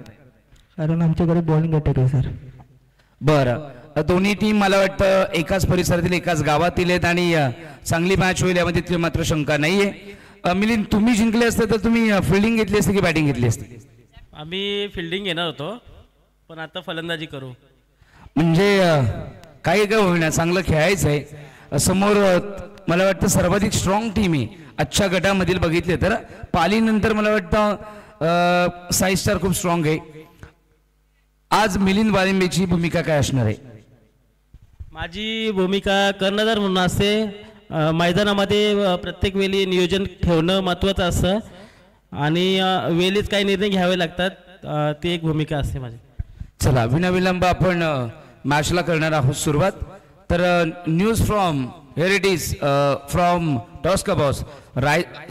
कारण आमच्याकडे बॉलिंग अटॅक आहे सर. बरं दोन्ही टीम मला वाटतं एकाच परिसरातील एकाच गावातील आहेत आणि चांगली मॅच होईल यामध्ये ती मात्र शंका नाहीये. मिलिंद, तुम्ही जिंकले असते तर तुम्ही फिल्डिंग घेतली असते की बॅटिंग घेतली असते? आम्ही फिल्डिंग घेणार होतो पण आता फलंदाजी करू. म्हणजे काही काय होईना, चांगलं खेळायचं आहे. समोर मला वाटतं सर्वाधिक स्ट्रॉंग टीम आहे आजच्या गटामधील बघितले तर. पालीनंतर मला वाटतं साई स्टार खूप स्ट्रॉंग आहे. आज मिलिंद वालिंबेची भूमिका काय असणार आहे? माझी भूमिका कर्णधार म्हणून असते. मैदानामध्ये प्रत्येक वेळी नियोजन ठेवणं महत्त्वाचं असतं आणि वेळीच काही निर्णय घ्यावे लागतात. ती एक भूमिका असते माझी. चला, विनाविलंब आपण मॅचला करणार आहोत सुरुवात. तर news from here it is from toss का boss.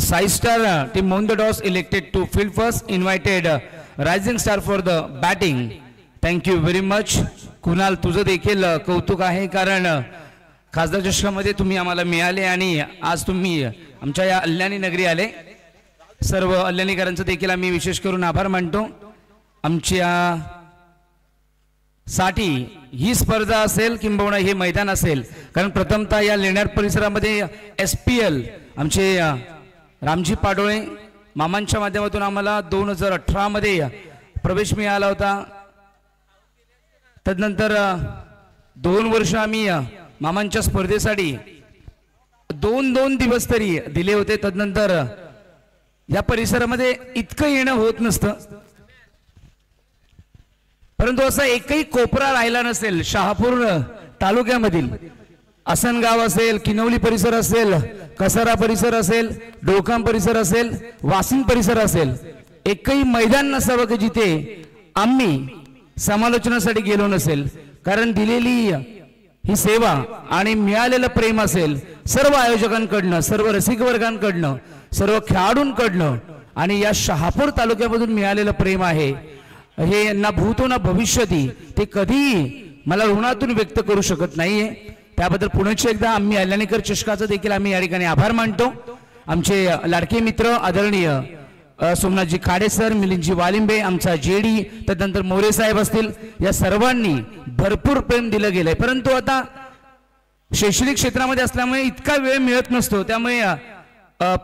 Sai star team won the toss, elected to field first, invited rising star for the batting. Thank you very much. Kunal, तुझं देखील कौतुक आहे कारण खासदार चषकामध्ये तुम्ही आम्हाला मिळाले आणि आज तुम्ही आमच्या या अल्ल्यानी नगरी आले. सर्व अल्ल्यानीकरांचं देखील आम्ही विशेष करून आभार मानतो. आमच्या साठी ही स्पर्धा असेल किंबहुना हे मैदान असेल कारण प्रथमतः या लेण्यार परिसरामध्ये SPL आमचे रामजी पाडोळे मामांच्या माध्यमातून आम्हाला 2018 मध्ये प्रवेश मिळाला होता. तदनंतर 2 वर्ष आम्ही मामांच्या स्पर्धेसाठी 2 दिवस तरी दिले होते. तदनंतर या परिसरामध्ये इतकं येणं होत नसतं, परंतु असा एकही कोपरा राहिला नसेल शहापूर तालुक्यामधील. आसनगाव असेल, किनवली परिसर असेल, कसारा परिसर असेल, डोकाम परिसर असेल, वासिंग परिसर असेल, एकही मैदान नसावं की जिथे आम्ही समालोचनासाठी गेलो नसेल. कारण दिलेली ही सेवा आणि मिळालेलं प्रेम असेल सर्व आयोजकांकडनं, सर्व रसिक वर्गांकडनं, सर्व खेळाडूंकडनं आणि या शहापूर तालुक्यामधून मिळालेलं प्रेम आहे हे ना भूतो ना भविष्यती, ते कधी मला ऋणातून व्यक्त करू शकत नाहीये. त्याबद्दल पुण्याचे एकदा आम्ही अल्यानीकर चषकाचं देखील आम्ही या ठिकाणी आभार मानतो. आमचे लाडके मित्र आदरणीय सोमनाथजी खाडे सर, मिलिंदजी वालिंबे, आमचा JD, तदनंतर मोरे साहेब असतील, या सर्वांनी भरपूर प्रेम दिलं गेलंय. परंतु आता शैक्षणिक क्षेत्रामध्ये असल्यामुळे इतका वेळ मिळत नसतो. त्यामुळे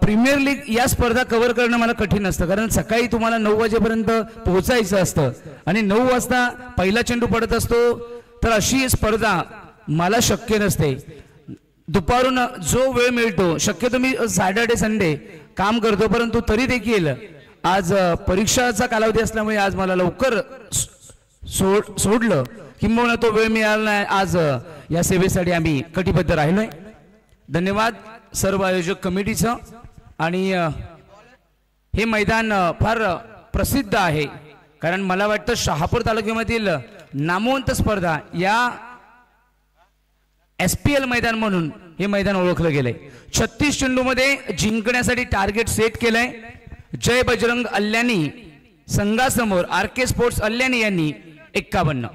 प्रीमियर लीग या स्पर्धा कव्हर करणं मला कठीण असतं कारण सकाळी तुम्हाला 9 वाजेपर्यंत पोहोचायचं असतं आणि 9 वाजता पहिला चेंडू पडत असतो. तर अशी स्पर्धा मला शक्य नसते. दुपारून जो वेळ मिळतो, शक्यतो मी सॅटर्डे संडे काम करतो, परंतु तरी देखील आज परीक्षाचा कालावधी असल्यामुळे आज मला लवकर सोडलं किंबहुना तो वेळ मिळाला नाही. आज या सेवेसाठी आम्ही कटिबद्ध राहिलोय. धन्यवाद सर्व आयोजक कमिटीचं. आणि हे मैदान फार प्रसिद्ध आहे कारण मला वाटतं शहापूर तालुक्यामधील नामवंत स्पर्धा या SPL मैदान म्हणून हे मैदान ओळखलं गेलंय. 36 चेंडूमध्ये जिंकण्यासाठी टार्गेट सेट केलंय. जय बजरंग अल्यानी संघासमोर RK स्पोर्ट्स अल्यानी यांनी 51.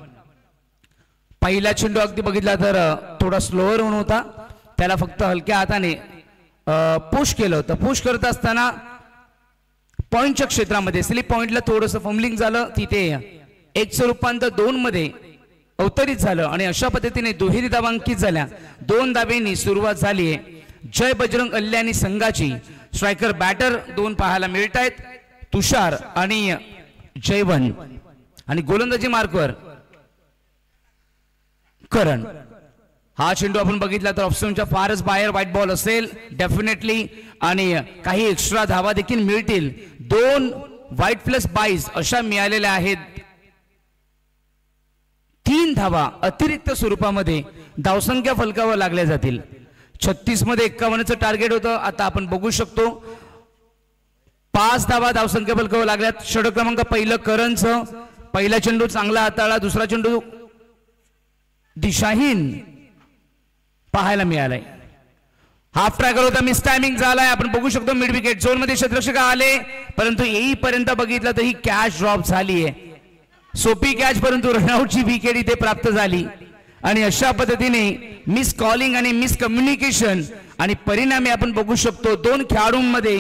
पहिला चेंडू अगदी बघितला तर थोडा स्लोअर होऊन होता, त्याला फक्त हलक्या हाताने पुश केलं होतं. पुश करत असताना पॉइंटच्या क्षेत्रामध्ये स्लिप पॉइंटला थोडंसं फंबलिंग झालं, तिथे 1चं रूपांतर 2 मध्ये अवतरित झालं आणि अशा पद्धतीने दुहेरी धावा अंकित झाल्या. 2 धावेंनी सुरुवात झाली आहे जय बजरंग अल्यानी संघाची. स्ट्रायकर बॅटर 2 पाहायला मिळत आहेत, तुषार आणि जयवंत. आणि गोलंदाजी मार्कवर करण. हा चेंडू आपण बघितला तर ऑफस्टमच्या फारच बाहेर व्हाईट बॉल असेल डेफिनेटली आणि काही एक्स्ट्रा धावा देखील मिळतील. 2 व्हाईट प्लस 22 अशा मिळालेल्या आहेत. 3 धावा अतिरिक्त स्वरूपामध्ये धावसंख्या फलकावर लागल्या जातील. 36 मध्ये 51चं टार्गेट होतं, आता आपण बघू शकतो 5 धावा धावसंख्या फलकावर लागल्यात. षटक क्रमांक पहिलं करणचं. पहिला चेंडू चांगला हाताळला, दुसरा चेंडू दिशाहीन पाहायला मिळालाय. हाफ ट्रॅकर होता, मिस टायमिंग झालाय. आपण बघू शकतो मिड विकेट झोन मध्ये क्षेत्ररक्षक आले, परंतु येईपर्यंत बघितलं तर ही कॅच ड्रॉप झाली आहे. सोपी कॅच परंतु रनआउटची विकेट इथे प्राप्त झाली आणि अशा पद्धतीने मिस कॉलिंग आणि मिस कम्युनिकेशन आणि परिणामी आपण बघू शकतो 2 खेळाडूंमध्ये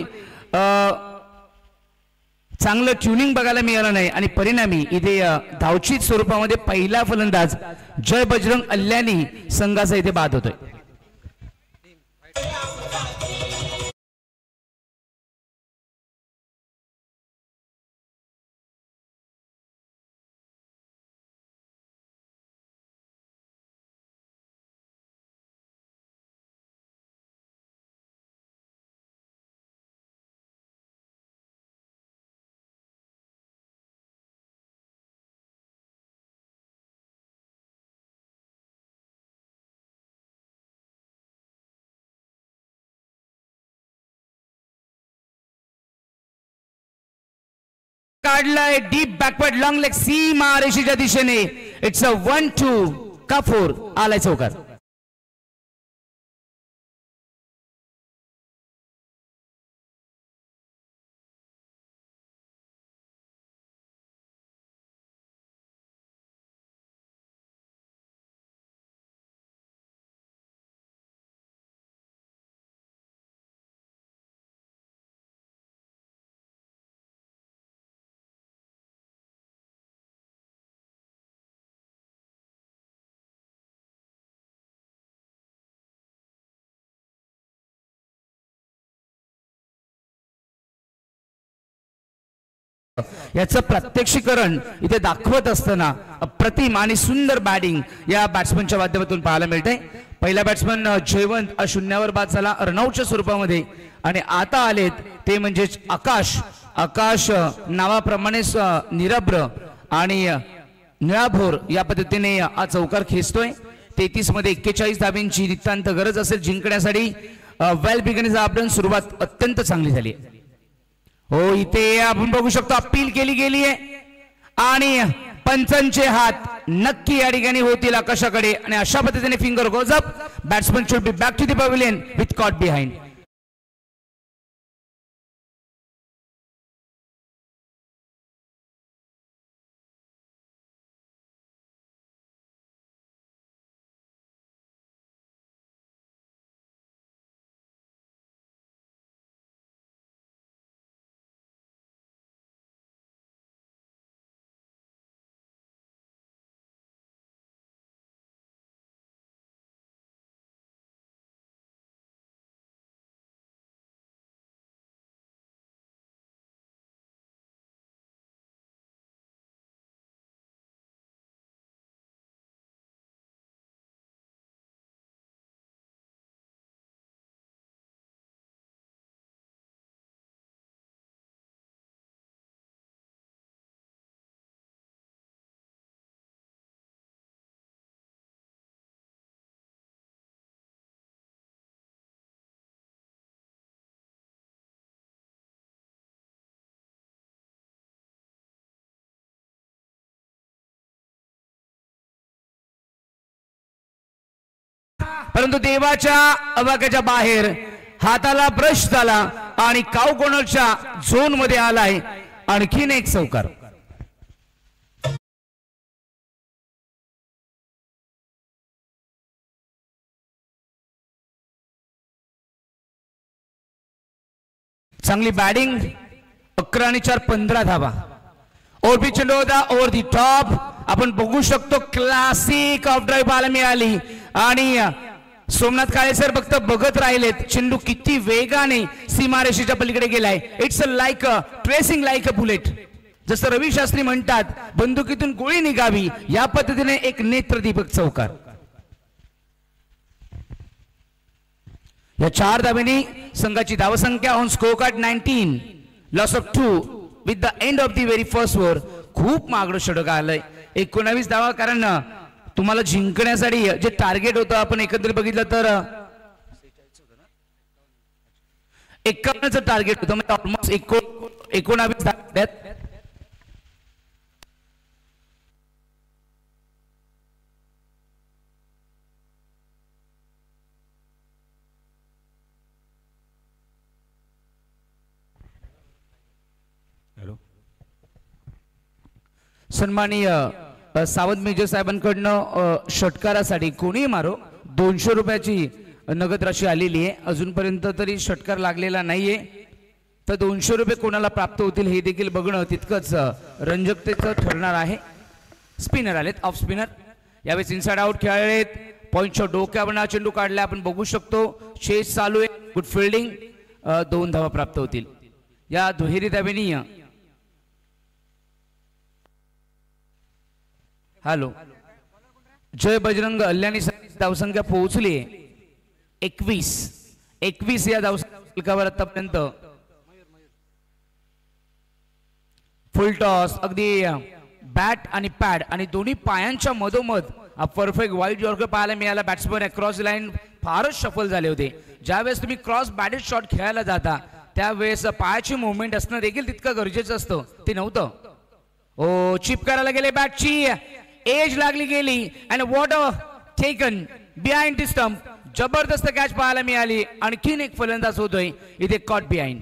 चांगलं ट्युनिंग बघायला मिळालं नाही आणि परिणामी इथे धावचित स्वरूपामध्ये पहिला फलंदाज जय बजरंग अल्ल्यानी संघाचा इथे बाद होतोय. काढलाय डीप बॅकवर्ड लॉंग लेग सीमा रेषेच्या दिशेने. इट्स अ 1-2 का 4 आलाय चौकार. याचं प्रात्यक्षिकरण इथे दाखवत असताना अप्रतिम आणि सुंदर बॅटिंग या बॅट्समनच्या माध्यमातून पाहायला मिळते. पहिला बॅट्समन जयवंत शून्यावर बाद झाला रनआउटच्या स्वरूपामध्ये आणि आता आलेत ते म्हणजे आकाश नावाप्रमाणेच निरभ्र आणि निळाभोर या पद्धतीने हा चौकार खेचतोय. 33 मध्ये 41 धाब्यांची नितांत गरज असेल जिंकण्यासाठी. वेल बिगिनिंग आपण सुरुवात अत्यंत चांगली झाली. हो इथे आपण बघू शकतो अपील केली गेली आहे आणि पंचांचे हात नक्की या ठिकाणी होतील आकाशाकडे आणि अशा पद्धतीने finger goes up. Batsman should be back to the pavilion with caught behind. परंतु देवाच्या अवाक्याच्या बाहेर हाताला ब्रश झाला आणि काव कॉर्नरच्या झोन मध्ये आलाय. आणखीन एक चौकार. चांगली बॅटिंग 11 आणि 4 15 धावा. ओव्हर चेंडू होता ओव्हर दी टॉप. आपण बघू शकतो क्लासिक ऑफ ड्राईव्ह पाहायला मिळाली आणि सोमनाथ काळे सर फक्त बघत राहिलेत चेंडू किती वेगाने सीमारेषेच्या पलीकडे गेलाय. It's like tracing like a bullet. जसं रवी शास्त्री म्हणतात बंदुकीतून गोळी निघावी या पद्धतीने एक नेत्रदीपक चौकार. या 4 धाब्यांनी संघाची धावसंख्या on score card 19 loss of 2 with the end of the very first over. खूप मागडं षटक आलंय 19 धावा. कारण तुम्हाला जिंकण्यासाठी जे टार्गेट होतं आपण एकत्रित बघितलं तर 51चं टार्गेट होतं म्हणजे ऑलमोस्ट 19 धावा. सन्माननीय सावंत मेजर साहेबांकडनं षटकारासाठी कोणी मारो 200 रुपयाची नगद राशी आलेली आहे. अजूनपर्यंत तरी षटकार लागलेला नाहीये. तर 200 रुपये कोणाला प्राप्त होतील हे देखील बघणं तितकंच रंजकतेचं ठरणार आहे. स्पिनर आलेत, ऑफ स्पिनर यावेळेस इनसाइड आउट खेळलेत. पॉइंटच्या डोक्यावर चेंडू काढला आपण बघू शकतो. चेस चालू आहे, गुड फिल्डिंग, 2 धावा प्राप्त होतील. या दुहेरी धावेनी हॅलो जय बजरंग अल्ल्यानी धावसंख्या पोहोचली 21 या धावसंख्येवर आतापर्यंत. फुल टॉस, अगदी बॅट आणि पॅड आणि दोन्ही पायांच्या मधोमध परफेक्ट वाईड यॉर्कर पाहायला मिळाला. बॅट्समन अक्रॉस लाईन फारच सफल झाले होते. ज्यावेळेस तुम्ही क्रॉस बॅटेड शॉट खेळायला जाता त्यावेळेस पायाची मुवमेंट असणं देखील तितकं गरजेचं असतं, ते नव्हतं. ओ चिप करायला गेले, बॅटची एज लागली गेली and what a taken behind the stump. जबरदस्त कॅच पाहायला मिळाली. आणखीन एक फलंदाज होतोय इथे कॉट बिहाइंड.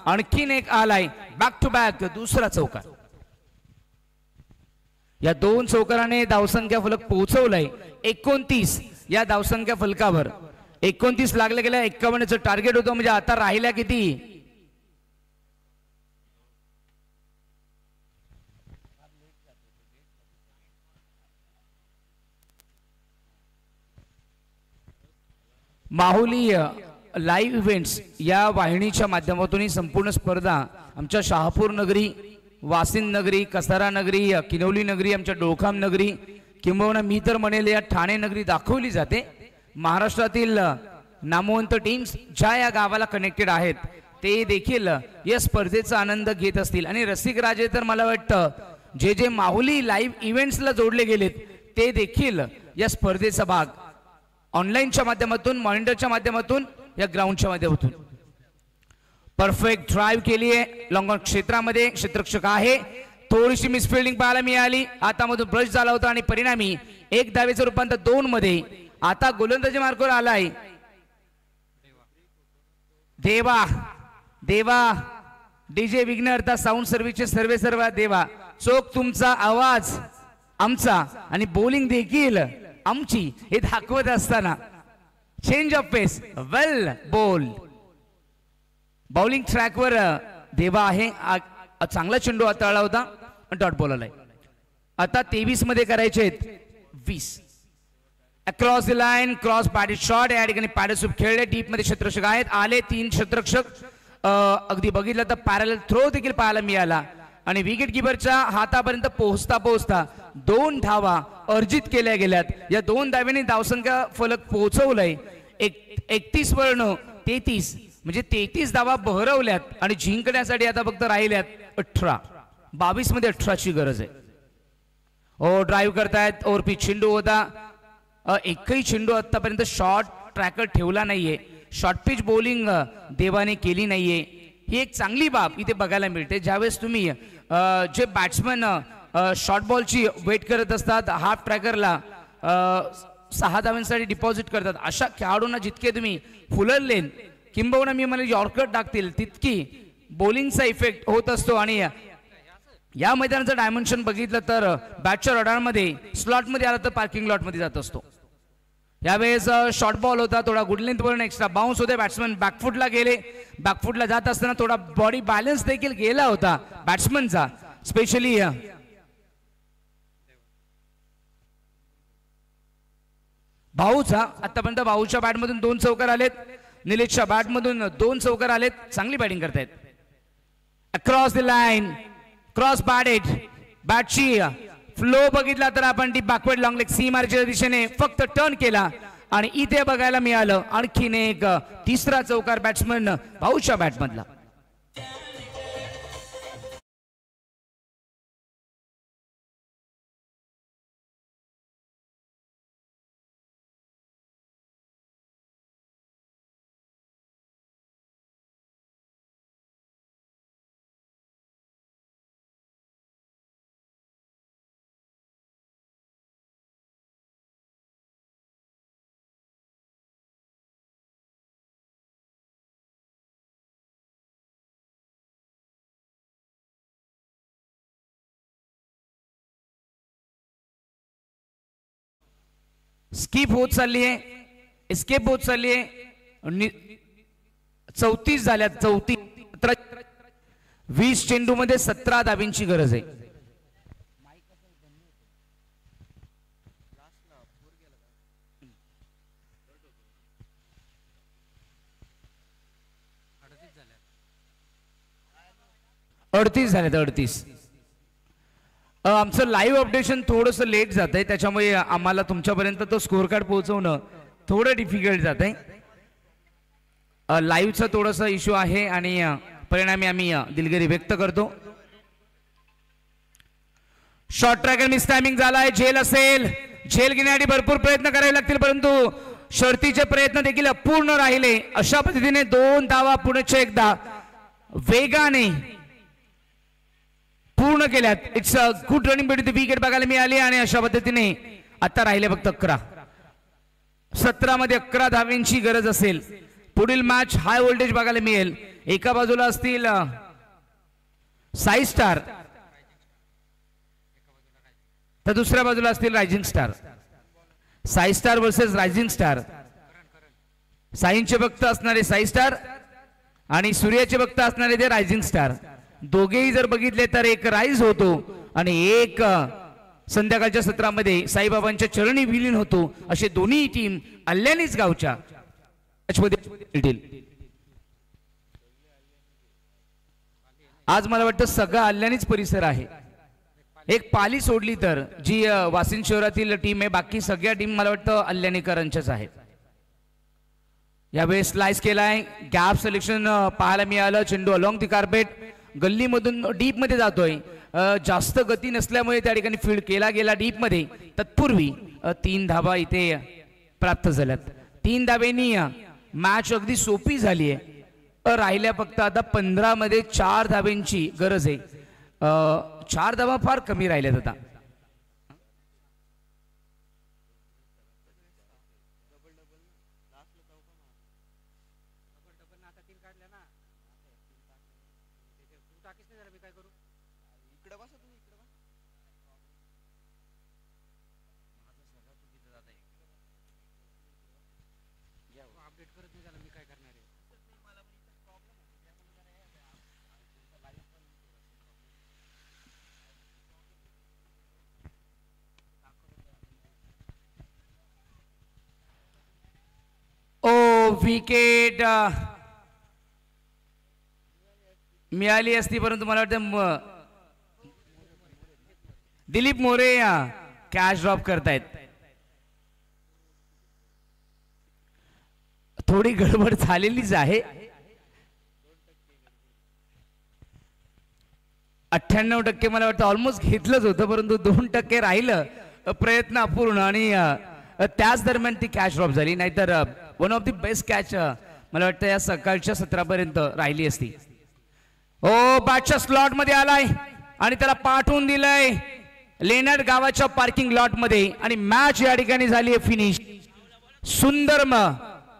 आणखीन एक आलाय बॅक टू बॅक दुसरा चौकार. या 2 चौकाराने धावसंख्या फलक पोहोचवलाय 29. या धावसंख्या फलकावर 29 लागले गेल्या. 51चं टार्गेट होतं, म्हणजे आता राहिल्या किती? माहुली लाईव्ह इव्हेंट्स या वाहिनीच्या माध्यमातून ही संपूर्ण स्पर्धा आमच्या शहापूर नगरी, वासिन नगरी, कसारा नगरी, किनवली नगरी, आमच्या डोळखाम नगरी, किंबहुना मी तर म्हणेल या ठाणे नगरी दाखवली जाते. महाराष्ट्रातील नामवंत टीम्स ज्या या गावाला कनेक्टेड आहेत ते देखील या स्पर्धेचा आनंद घेत असतील. आणि रसिक राजे तर मला वाटतं जे जे माहुली लाईव्ह इव्हेंट्सला जोडले गेलेत ते देखील या स्पर्धेचा भाग ऑनलाईनच्या माध्यमातून, मॉनिटरच्या माध्यमातून, या ग्राउंडच्या माध्यमातून. परफेक्ट ड्राईव्ह केली आहे लॉंग ऑन क्षेत्रामध्ये. क्षेत्ररक्षक आहे, थोडीशी मिसफिल्डिंग पाहायला मिळाली. हातामधून ब्रश झाला होता आणि परिणामी 1 धावेचं रूपांतर 2 मध्ये. आता गोलंदाजी मार्गावर आलाय देवा. देवा डीजे विघ्नहर्ता साऊंड सर्व्हिसचे सर्व देवा. चोख तुमचा आवाज आमचा आणि बॉलिंग देखील आमची हे दाखवत असताना change of pace, well ball. Bowling ट्रॅकवर देवा आहे. चांगला चेंडू हाताळला होता, डॉट बॉल आलाय. आता 23 मध्ये करायचे आहेत 20. Across the line, cross padded shot. या ठिकाणी पॅडेसूप खेळले. डीप मध्ये क्षेत्ररक्षक आहेत, आले 3 क्षेत्ररक्षक. अगदी बघितलं तर पॅरल थ्रो देखील पाहायला मिळाला आणि विकेट किपरच्या हातापर्यंत पोहोचता 2 धावा अर्जित केल्या गेल्यात. या 2 धाव्यांनी धावसंख्या फलक पोहोचवलंय 31 वर्ण 33, म्हणजे 33 धावा बहरवल्यात आणि जिंकण्यासाठी आता फक्त राहिल्यात 18. 22 मध्ये 18ची गरज आहे. ओ ड्राईव्ह करतायत, ओव्हर पिच चेंडू होता. एकही चेंडू आतापर्यंत शॉर्ट ट्रॅकर ठेवला नाहीये. शॉर्ट पिच बॉलिंग देवाने केली नाहीये. ही एक चांगली बाब इथे बघायला मिळते. ज्यावेळेस तुम्ही जे बॅट्समन शॉर्ट बॉलची वेट करत असतात, हाफ ट्रॅकरला 6 धावांसाठी डिपॉझिट करतात, अशा खेळाडूंना जितके तुम्ही फुलरलेन किंबहुना मी मला यॉर्कर टाकतील तितकी बॉलिंगचा इफेक्ट होत असतो. आणि या मैदानाचं डायमेन्शन बघितलं तर बॅटच्या रडारमध्ये स्लॉटमध्ये आला तर पार्किंग लॉटमध्ये जात असतो. यावेळेस शॉर्ट बॉल होता, थोडा गुड लेंथवरून एक्स्ट्रा बाउन्स होते. बॅट्समन बॅकफुटला गेले. बॅकफुटला जात असताना थोडा बॉडी बॅलन्स देखील गेला होता बॅट्समनचा. स्पेशली भाऊचा आतापर्यंत भाऊच्या बॅटमधून 2 चौकार आलेत. निलेशच्या बॅटमधून 2 चौकार आलेत. चांगली बॅटिंग करतायत. Across the line, cross batted. बॅटची फ्लो बघितला तर आपण ती बॅकवर्ड लॉंग लेग सीमारच्या दिशेने फक्त टर्न केला आणि इथे बघायला मिळालं आणखीन एक 3रा चौकार बॅट्समन भाऊच्या बॅटमधला. स्किप होत चालली आहे, एस्केप होत चालली आहे. 34 झाल्यात. 20 चेंडू मध्ये 17 धाबींची गरज आहे. अडतीस झाल्यात. 38. आमचं लाईव्ह अपडेशन थोडंसं लेट जात आहे, त्याच्यामुळे आम्हाला तुमच्यापर्यंत तो स्कोअर कार्ड पोहोचवणं थोडं डिफिकल्ट जात आहे. लाईव्हचा थोडासा इश्यू आहे आणि परिणामी आम्ही दिलगिरी व्यक्त करतो. शॉर्ट ट्रॅकर मिस टायमिंग झालाय. झेल असेल, झेल घेण्यासाठी भरपूर प्रयत्न करावे लागतील, परंतु शर्तीचे प्रयत्न देखील अपूर्ण राहिले. अशा पद्धतीने 2 धावा पुढच्या एकदा वेगाने पूर्ण केल्यात. It's a good running between the wicket बघायला मिळाली आणि अशा पद्धतीने आता राहिले फक्त 11. 17 मध्ये 11 धावांची गरज असेल. पुढील मॅच हाय व्होल्टेज बघायला मिळेल. एका बाजूला असतील साई स्टार तर दुसऱ्या बाजूला असतील rising star. Sai star versus rising star. साईंचे भक्त असणारे साई स्टार आणि सूर्याचे भक्त असणारे ते रायझिंग स्टार. दोघेही जर बघितले तर एक राईज होतो आणि एक संध्याकाळच्या सत्रामध्ये साईबाबांच्या चरणी विलीन होतो. असे दोन्ही टीम अल्यानीच गावच्या आज मला वाटतं सगळा अल्यानीच परिसर आहे. एक पाली सोडली तर जी वासिंद शहरातील टीम आहे, बाकी सगळ्या टीम मला वाटतं अल्यानीकरांच्याच आहेत. यावेळेस स्लाइस केलाय. गॅप सिलेक्शन पाहायला मिळालं. चेंडू अलॉंग दी कार्पेट गल्लीमधून डीप मध्ये जातोय. जास्त गती नसल्यामुळे त्या ठिकाणी फील्ड केला गेला डीप मध्ये. तत्पूर्वी 3 धाबा इथे प्राप्त झाल्यात. 3 धाब्यांनी मॅच अगदी सोपी झाली आहे. राहिल्या फक्त आता 15 मध्ये 4 धाब्यांची गरज आहे. 4 धाबा फार कमी राहिल्यात आता. विकेट मिळाली असती, परंतु मला वाटतं दिलीप मोरे कॅच ड्रॉप करतायत. थोडी गडबड झालेलीच आहे. 98% मला वाटतं ऑलमोस्ट घेतलंच होतं, परंतु 2% राहिलं, प्रयत्न अपूर्ण आणि त्याच दरम्यान ती कॅच ड्रॉप झाली. नाहीतर one of the best catch मला वाटतं या सकाळच्या सत्रापर्यंत राहिली असती. ओ बॅटच्या स्लॉट मध्ये आलाय आणि त्याला पाठवून दिलंय लेनर्ड गावाच्या पार्किंग लॉट मध्ये आणि मॅच या ठिकाणी झाली आहे फिनिश. सुंदर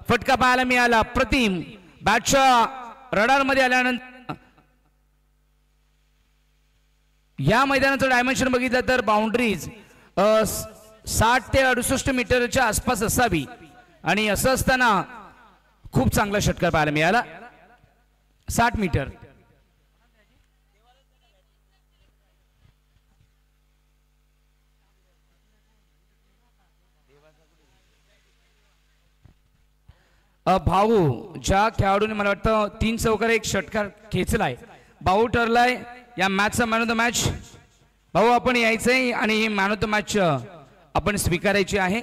फटका पाहायला मिळाला, प्रतिम बॅटच्या रडार मध्ये आल्यानंतर. या मैदानाचं डायमेन्शन बघितलं तर बाउंड्रीज 60 ते 68 मीटरच्या आसपास असावी आणि असं असताना खूप चांगला षटकार पाहायला मिळाला. 60 मीटर. भाऊ ज्या खेळाडूने मला वाटतं 3 चौकार 1 षटकार खेचलाय, भाऊ ठरलाय या मॅचचा मॅन ऑफ द मॅच. भाऊ आपण यायचंय आणि he man of the match आपण स्वीकारायची आहे.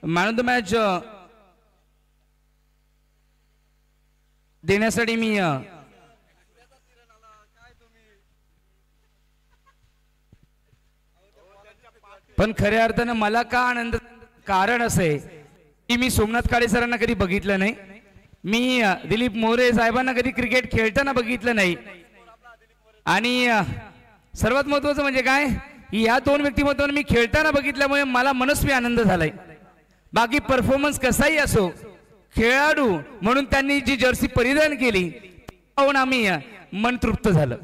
मॅन ऑफ द मॅच देण्यासाठी मी पण खऱ्या अर्थानं मला का आनंद, कारण असे की मी सोमनाथ काळे सरांना कधी बघितलं नाही, मी दिलीप मोरे साहेबांना कधी क्रिकेट खेळताना बघितलं नाही आणि सर्वात महत्वाचं म्हणजे काय, या 2 व्यक्तिमत्वांना मी खेळताना बघितल्यामुळे मला मनस्वी आनंद झालाय. बाकी परफॉर्मन्स कसाही असो, खेळाडू म्हणून त्यांनी जी जर्सी परिधान केली पाहून आम्ही मन तृप्त झालं.